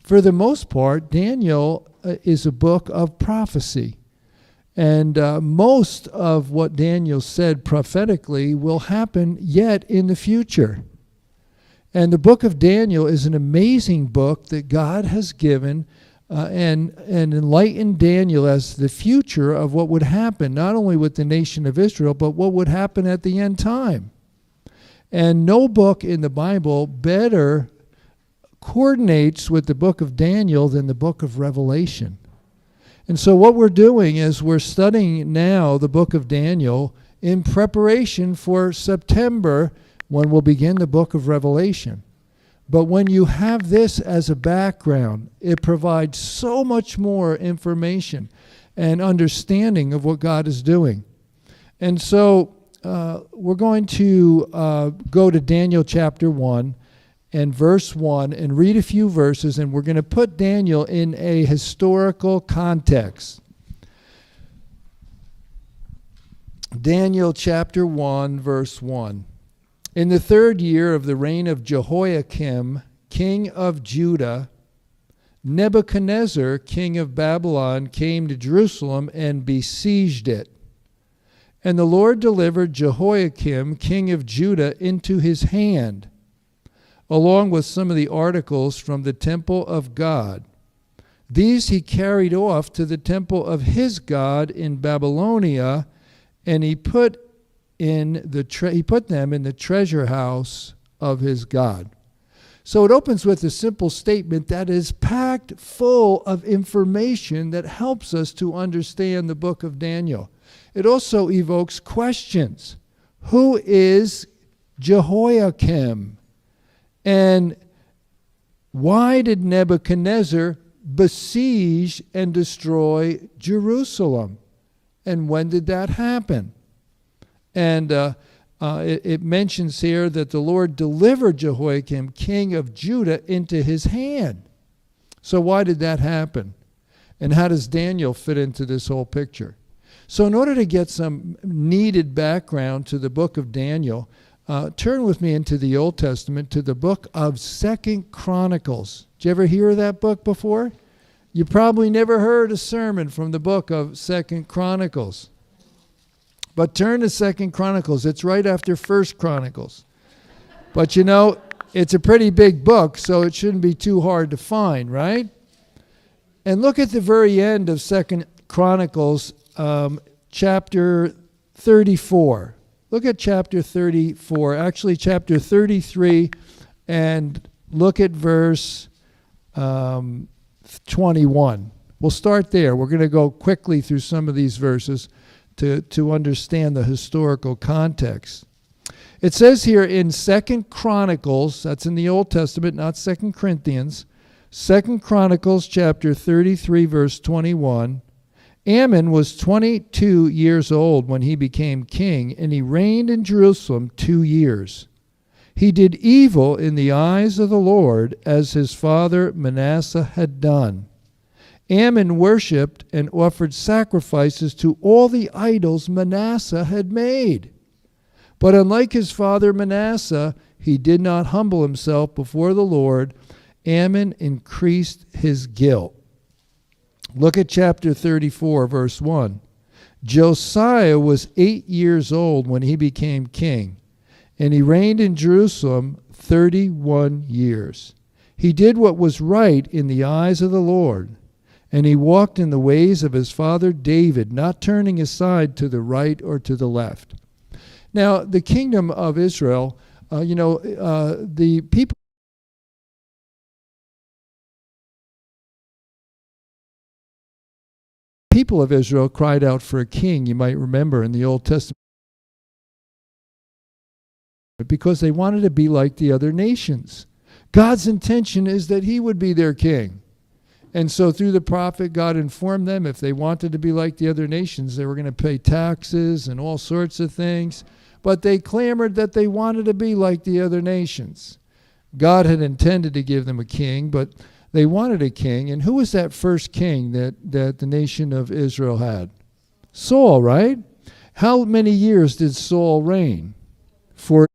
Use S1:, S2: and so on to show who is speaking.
S1: for the most part, Daniel is a book of prophecy. And most of what Daniel said prophetically will happen yet in the future. And the book of Daniel is an amazing book that God has given and enlightened Daniel as the future of what would happen, not only with the nation of Israel, but what would happen at the end time. And no book in the Bible better coordinates with the book of Daniel than the book of Revelation. And so what we're doing is we're studying now the book of Daniel in preparation for September, when we'll begin the book of Revelation. But when you have this as a background, it provides so much more information and understanding of what God is doing. And so we're going to go to Daniel chapter 1 and verse 1 and read a few verses, and we're going to put Daniel in a historical context. Daniel chapter 1, verse 1. In the 3rd year of the reign of Jehoiakim, king of Judah, Nebuchadnezzar, king of Babylon, came to Jerusalem and besieged it. And the Lord delivered Jehoiakim, king of Judah, into his hand, along with some of the articles from the temple of God. These he carried off to the temple of his God in Babylonia, and he put them in the treasure house of his God. So it opens with a simple statement that is packed full of information that helps us to understand the book of Daniel. It also evokes questions. Who is Jehoiakim? And why did Nebuchadnezzar besiege and destroy Jerusalem? And when did that happen? And it mentions here that the Lord delivered Jehoiakim, king of Judah, into his hand. So why did that happen? And how does Daniel fit into this whole picture? So in order to get some needed background to the book of Daniel, turn with me into the Old Testament to the book of 2 Chronicles. Did you ever hear of that book before? You probably never heard a sermon from the book of 2 Chronicles. But turn to 2 Chronicles. It's right after 1 Chronicles. But you know, it's a pretty big book, so it shouldn't be too hard to find, right? And look at the very end of 2 Chronicles, chapter 34. Look at chapter 34, actually chapter 33, and look at verse 21. We'll start there. We're going to go quickly through some of these verses to understand the historical context. It says here in 2 Chronicles, that's in the Old Testament, not 2 Corinthians, 2 Chronicles chapter 33, verse 21, Ammon was 22 years old when he became king, and he reigned in Jerusalem 2 years. He did evil in the eyes of the Lord, as his father Manasseh had done. Ammon worshipped and offered sacrifices to all the idols Manasseh had made. But unlike his father Manasseh, he did not humble himself before the Lord. Ammon increased his guilt. Look at chapter 34, verse 1. Josiah was 8 years old when he became king, and he reigned in Jerusalem 31 years. He did what was right in the eyes of the Lord, and he walked in the ways of his father David, not turning aside to the right or to the left. Now, the kingdom of Israel, the people of Israel cried out for a king, you might remember in the Old Testament, because they wanted to be like the other nations. God's intention is that he would be their king. And so through the prophet, God informed them if they wanted to be like the other nations, they were going to pay taxes and all sorts of things. But they clamored that they wanted to be like the other nations. God had intended to give them a king, but they wanted a king. And who was that first king that the nation of Israel had? Saul, right? How many years did Saul reign? For